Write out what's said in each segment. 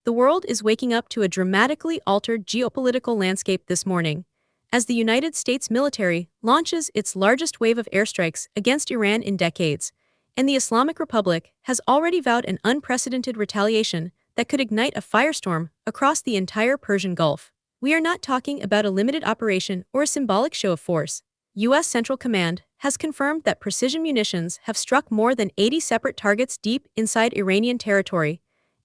The world is waking up to a dramatically altered geopolitical landscape this morning, as the United States military launches its largest wave of airstrikes against Iran in decades, and the Islamic Republic has already vowed an unprecedented retaliation that could ignite a firestorm across the entire Persian Gulf. We are not talking about a limited operation or a symbolic show of force. U.S. Central Command has confirmed that precision munitions have struck more than 80 separate targets deep inside Iranian territory,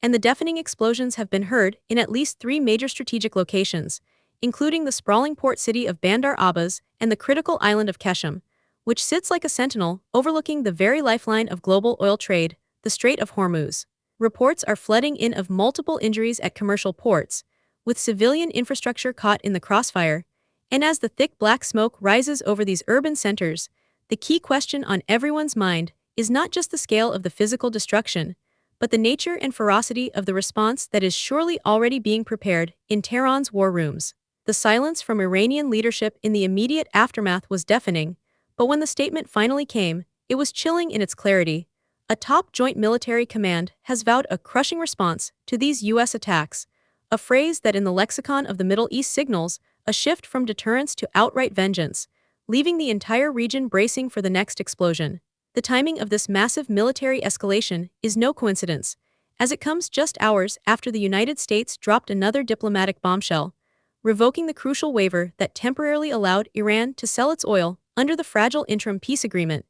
and the deafening explosions have been heard in at least 3 major strategic locations, including the sprawling port city of Bandar Abbas and the critical island of Qeshm, which sits like a sentinel overlooking the very lifeline of global oil trade, the Strait of Hormuz. Reports are flooding in of multiple injuries at commercial ports, with civilian infrastructure caught in the crossfire, and as the thick black smoke rises over these urban centers, the key question on everyone's mind is not just the scale of the physical destruction, but the nature and ferocity of the response that is surely already being prepared in Tehran's war rooms. The silence from Iranian leadership in the immediate aftermath was deafening, but when the statement finally came, it was chilling in its clarity. A top joint military command has vowed a crushing response to these U.S. attacks, a phrase that in the lexicon of the Middle East signals a shift from deterrence to outright vengeance, leaving the entire region bracing for the next explosion. The timing of this massive military escalation is no coincidence, as it comes just hours after the United States dropped another diplomatic bombshell, revoking the crucial waiver that temporarily allowed Iran to sell its oil under the fragile interim peace agreement,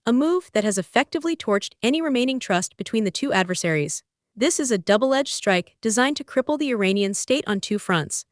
a move that has effectively torched any remaining trust between the two adversaries. This is a double-edged strike designed to cripple the Iranian state on 2 fronts: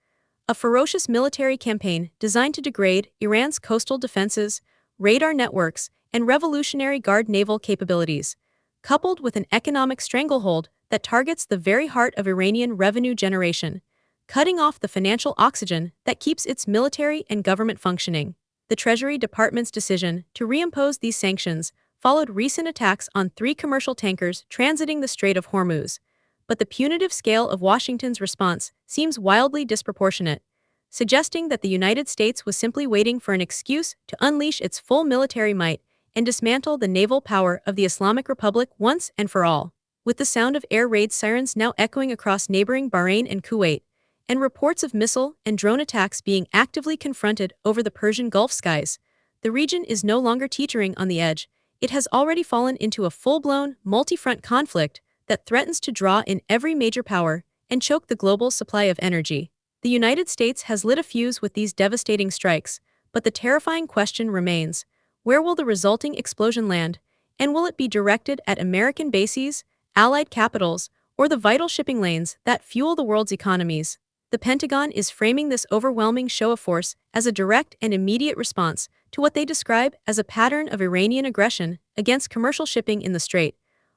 a ferocious military campaign designed to degrade Iran's coastal defenses, radar networks, and Revolutionary Guard naval capabilities, coupled with an economic stranglehold that targets the very heart of Iranian revenue generation, cutting off the financial oxygen that keeps its military and government functioning. The Treasury Department's decision to reimpose these sanctions followed recent attacks on 3 commercial tankers transiting the Strait of Hormuz, but the punitive scale of Washington's response seems wildly disproportionate, suggesting that the United States was simply waiting for an excuse to unleash its full military might and dismantle the naval power of the Islamic Republic once and for all. With the sound of air raid sirens now echoing across neighboring Bahrain and Kuwait, and reports of missile and drone attacks being actively confronted over the Persian Gulf skies, the region is no longer teetering on the edge. It has already fallen into a full-blown, multi-front conflict that threatens to draw in every major power and choke the global supply of energy. The United States has lit a fuse with these devastating strikes, but the terrifying question remains: where will the resulting explosion land, and will it be directed at American bases, allied capitals, or the vital shipping lanes that fuel the world's economies? The Pentagon is framing this overwhelming show of force as a direct and immediate response to what they describe as a pattern of Iranian aggression against commercial shipping in the Strait,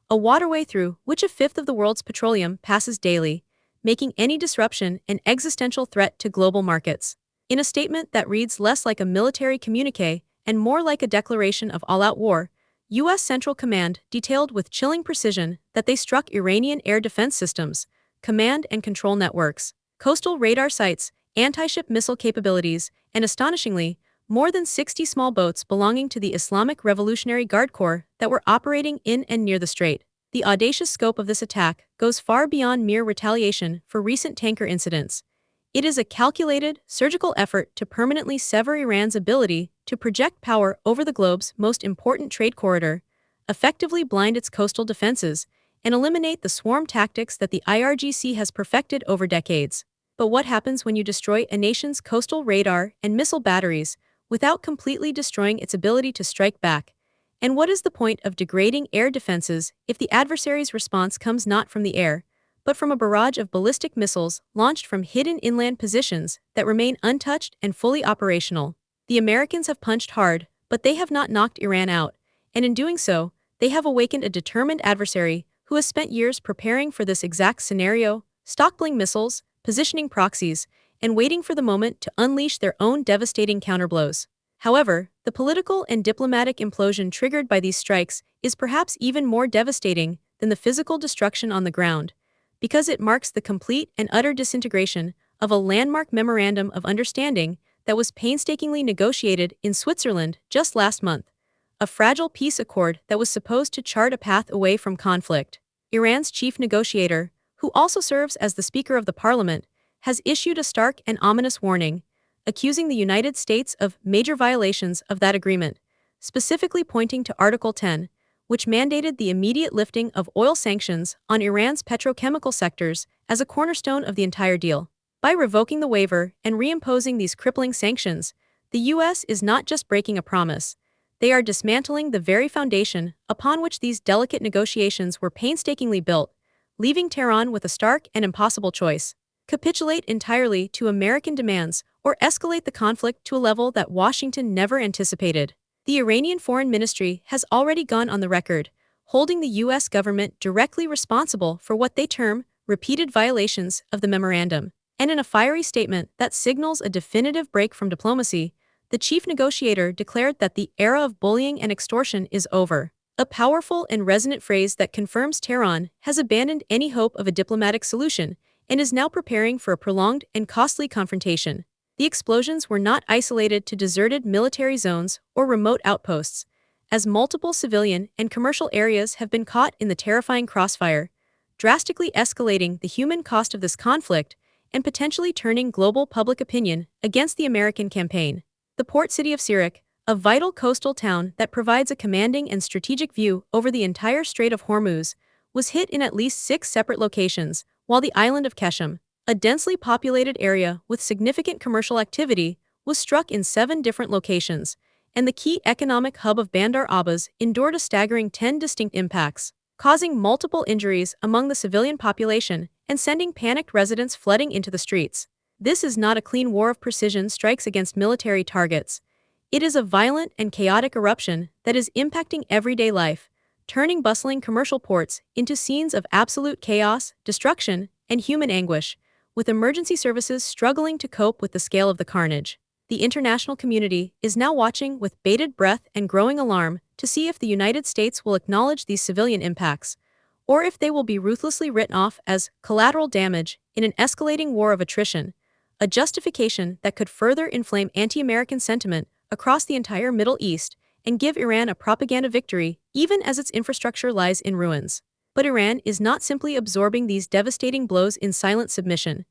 a waterway through which a fifth of the world's petroleum passes daily, making any disruption an existential threat to global markets. In a statement that reads less like a military communique and more like a declaration of all-out war, U.S. Central Command detailed with chilling precision that they struck Iranian air defense systems, command and control networks, coastal radar sites, anti-ship missile capabilities, and astonishingly, more than 60 small boats belonging to the Islamic Revolutionary Guard Corps that were operating in and near the strait. The audacious scope of this attack goes far beyond mere retaliation for recent tanker incidents. It is a calculated, surgical effort to permanently sever Iran's ability to project power over the globe's most important trade corridor, effectively blind its coastal defenses, and eliminate the swarm tactics that the IRGC has perfected over decades. But what happens when you destroy a nation's coastal radar and missile batteries without completely destroying its ability to strike back? And what is the point of degrading air defenses if the adversary's response comes not from the air, but from a barrage of ballistic missiles launched from hidden inland positions that remain untouched and fully operational? The Americans have punched hard, but they have not knocked Iran out, and in doing so, they have awakened a determined adversary who has spent years preparing for this exact scenario, stockpiling missiles, positioning proxies, and waiting for the moment to unleash their own devastating counterblows. However, the political and diplomatic implosion triggered by these strikes is perhaps even more devastating than the physical destruction on the ground, because it marks the complete and utter disintegration of a landmark memorandum of understanding that was painstakingly negotiated in Switzerland just last month, a fragile peace accord that was supposed to chart a path away from conflict. Iran's chief negotiator, who also serves as the Speaker of the Parliament, has issued a stark and ominous warning, accusing the United States of major violations of that agreement, specifically pointing to Article 10, which mandated the immediate lifting of oil sanctions on Iran's petrochemical sectors as a cornerstone of the entire deal. By revoking the waiver and reimposing these crippling sanctions, the U.S. is not just breaking a promise, they are dismantling the very foundation upon which these delicate negotiations were painstakingly built, leaving Tehran with a stark and impossible choice: capitulate entirely to American demands or escalate the conflict to a level that Washington never anticipated. The Iranian Foreign Ministry has already gone on the record, holding the U.S. government directly responsible for what they term repeated violations of the memorandum. And in a fiery statement that signals a definitive break from diplomacy, the chief negotiator declared that the era of bullying and extortion is over. A powerful and resonant phrase that confirms Tehran has abandoned any hope of a diplomatic solution and is now preparing for a prolonged and costly confrontation. The explosions were not isolated to deserted military zones or remote outposts, as multiple civilian and commercial areas have been caught in the terrifying crossfire, drastically escalating the human cost of this conflict and potentially turning global public opinion against the American campaign. The port city of Sirak, a vital coastal town that provides a commanding and strategic view over the entire Strait of Hormuz, was hit in at least 6 separate locations, while the island of Qeshm, a densely populated area with significant commercial activity, was struck in 7 different locations, and the key economic hub of Bandar Abbas endured a staggering 10 distinct impacts, causing multiple injuries among the civilian population and sending panicked residents flooding into the streets. This is not a clean war of precision strikes against military targets. It is a violent and chaotic eruption that is impacting everyday life, turning bustling commercial ports into scenes of absolute chaos, destruction, and human anguish, with emergency services struggling to cope with the scale of the carnage. The international community is now watching with bated breath and growing alarm to see if the United States will acknowledge these civilian impacts, or if they will be ruthlessly written off as collateral damage in an escalating war of attrition, a justification that could further inflame anti-American sentiment across the entire Middle East and give Iran a propaganda victory even as its infrastructure lies in ruins. But Iran is not simply absorbing these devastating blows in silent submission.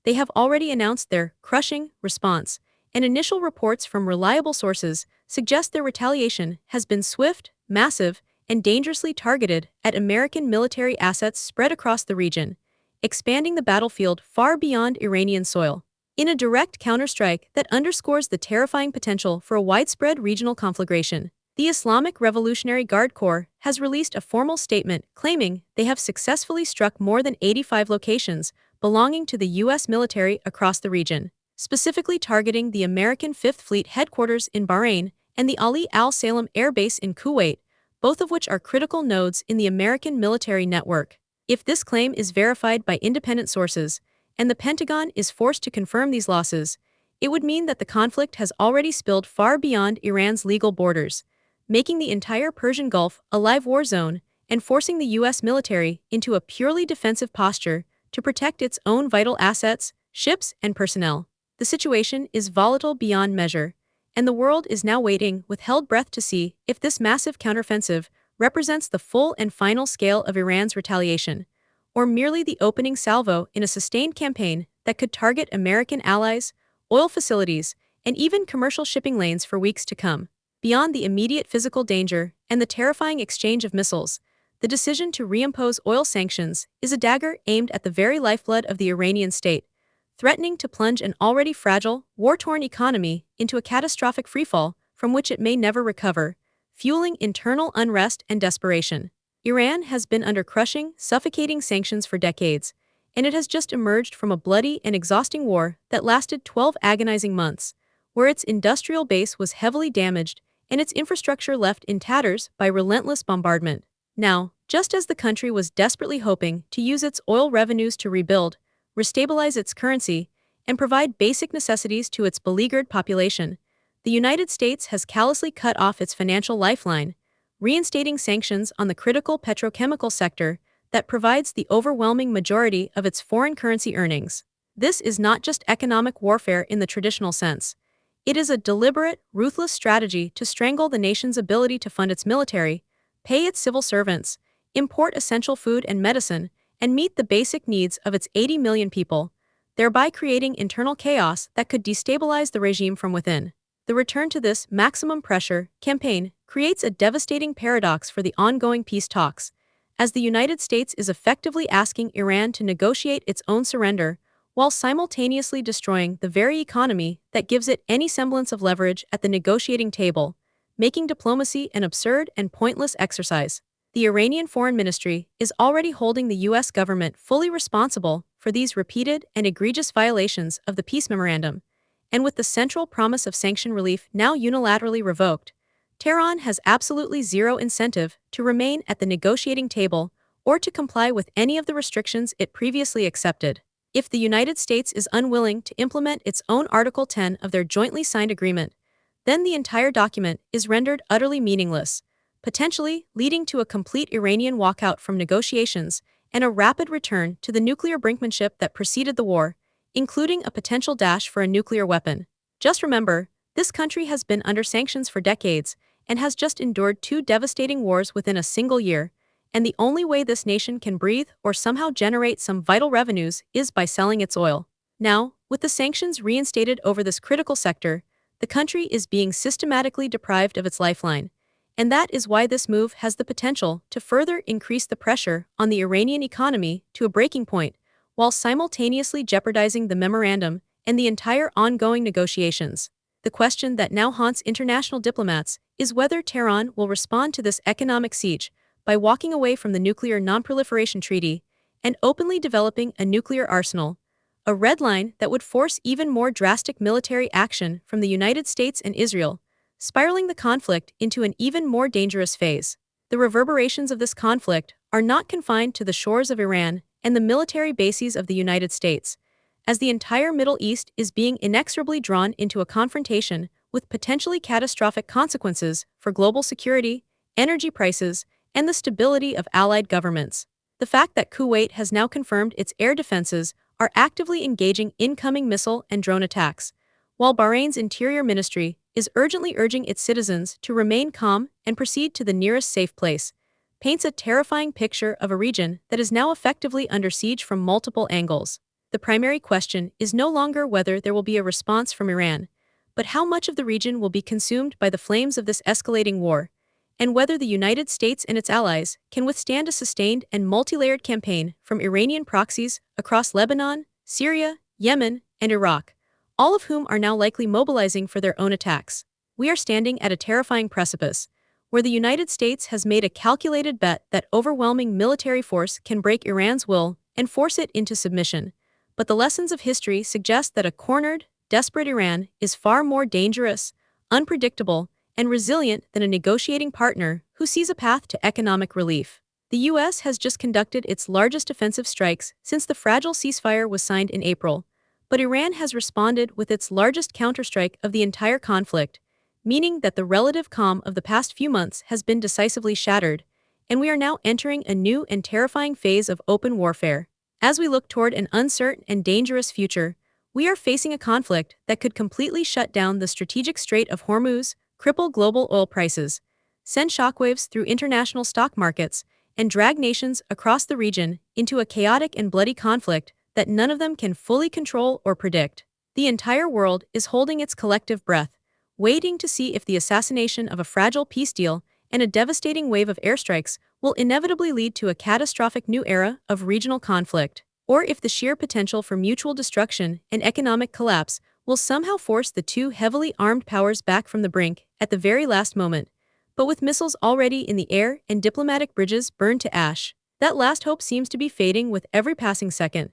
They have already announced their crushing response, and initial reports from reliable sources suggest their retaliation has been swift, massive, and dangerously targeted at American military assets spread across the region, expanding the battlefield far beyond Iranian soil. In a direct counterstrike that underscores the terrifying potential for a widespread regional conflagration, the Islamic Revolutionary Guard Corps has released a formal statement claiming they have successfully struck more than 85 locations belonging to the U.S. military across the region, specifically targeting the American Fifth Fleet headquarters in Bahrain and the Ali Al Salem Air Base in Kuwait, both of which are critical nodes in the American military network. If this claim is verified by independent sources, and the Pentagon is forced to confirm these losses, it would mean that the conflict has already spilled far beyond Iran's legal borders, making the entire Persian Gulf a live war zone and forcing the U.S. military into a purely defensive posture to protect its own vital assets, ships, and personnel. The situation is volatile beyond measure, and the world is now waiting with held breath to see if this massive counteroffensive represents the full and final scale of Iran's retaliation, or merely the opening salvo in a sustained campaign that could target American allies, oil facilities, and even commercial shipping lanes for weeks to come. Beyond the immediate physical danger and the terrifying exchange of missiles, the decision to reimpose oil sanctions is a dagger aimed at the very lifeblood of the Iranian state, threatening to plunge an already fragile, war-torn economy into a catastrophic freefall from which it may never recover, fueling internal unrest and desperation. Iran has been under crushing, suffocating sanctions for decades, and it has just emerged from a bloody and exhausting war that lasted 12 agonizing months, where its industrial base was heavily damaged and its infrastructure left in tatters by relentless bombardment. Now, just as the country was desperately hoping to use its oil revenues to rebuild, restabilize its currency, and provide basic necessities to its beleaguered population, the United States has callously cut off its financial lifeline, reinstating sanctions on the critical petrochemical sector that provides the overwhelming majority of its foreign currency earnings. This is not just economic warfare in the traditional sense. It is a deliberate, ruthless strategy to strangle the nation's ability to fund its military, pay its civil servants, import essential food and medicine, and meet the basic needs of its 80 million people, thereby creating internal chaos that could destabilize the regime from within. The return to this maximum pressure campaign creates a devastating paradox for the ongoing peace talks, as the United States is effectively asking Iran to negotiate its own surrender while simultaneously destroying the very economy that gives it any semblance of leverage at the negotiating table, making diplomacy an absurd and pointless exercise. The Iranian Foreign Ministry is already holding the U.S. government fully responsible for these repeated and egregious violations of the peace memorandum, and with the central promise of sanction relief now unilaterally revoked, Tehran has absolutely zero incentive to remain at the negotiating table or to comply with any of the restrictions it previously accepted. If the United States is unwilling to implement its own Article 10 of their jointly signed agreement, then the entire document is rendered utterly meaningless, potentially leading to a complete Iranian walkout from negotiations and a rapid return to the nuclear brinkmanship that preceded the war, including a potential dash for a nuclear weapon. Just remember, this country has been under sanctions for decades and has just endured 2 devastating wars within a single year, and the only way this nation can breathe or somehow generate some vital revenues is by selling its oil. Now, with the sanctions reinstated over this critical sector, the country is being systematically deprived of its lifeline, and that is why this move has the potential to further increase the pressure on the Iranian economy to a breaking point, while simultaneously jeopardizing the memorandum and the entire ongoing negotiations. The question that now haunts international diplomats is whether Tehran will respond to this economic siege by walking away from the Nuclear Non-Proliferation Treaty and openly developing a nuclear arsenal, a red line that would force even more drastic military action from the United States and Israel, spiraling the conflict into an even more dangerous phase. The reverberations of this conflict are not confined to the shores of Iran and the military bases of the United States, as the entire Middle East is being inexorably drawn into a confrontation with potentially catastrophic consequences for global security, energy prices, and the stability of allied governments. The fact that Kuwait has now confirmed its air defenses are actively engaging incoming missile and drone attacks, while Bahrain's Interior Ministry is urgently urging its citizens to remain calm and proceed to the nearest safe place, paints a terrifying picture of a region that is now effectively under siege from multiple angles. The primary question is no longer whether there will be a response from Iran, but how much of the region will be consumed by the flames of this escalating war, and whether the United States and its allies can withstand a sustained and multi-layered campaign from Iranian proxies across Lebanon, Syria, Yemen, and Iraq, all of whom are now likely mobilizing for their own attacks. We are standing at a terrifying precipice, where the United States has made a calculated bet that overwhelming military force can break Iran's will and force it into submission. But the lessons of history suggest that a cornered, desperate Iran is far more dangerous, unpredictable, and resilient than a negotiating partner who sees a path to economic relief. The U.S. has just conducted its largest offensive strikes since the fragile ceasefire was signed in April, but Iran has responded with its largest counterstrike of the entire conflict, meaning that the relative calm of the past few months has been decisively shattered, and we are now entering a new and terrifying phase of open warfare. As we look toward an uncertain and dangerous future, we are facing a conflict that could completely shut down the strategic Strait of Hormuz, cripple global oil prices, send shockwaves through international stock markets, and drag nations across the region into a chaotic and bloody conflict that none of them can fully control or predict. The entire world is holding its collective breath, waiting to see if the assassination of a fragile peace deal and a devastating wave of airstrikes will inevitably lead to a catastrophic new era of regional conflict, or if the sheer potential for mutual destruction and economic collapse will somehow force the 2 heavily armed powers back from the brink at the very last moment. But with missiles already in the air and diplomatic bridges burned to ash, that last hope seems to be fading with every passing second.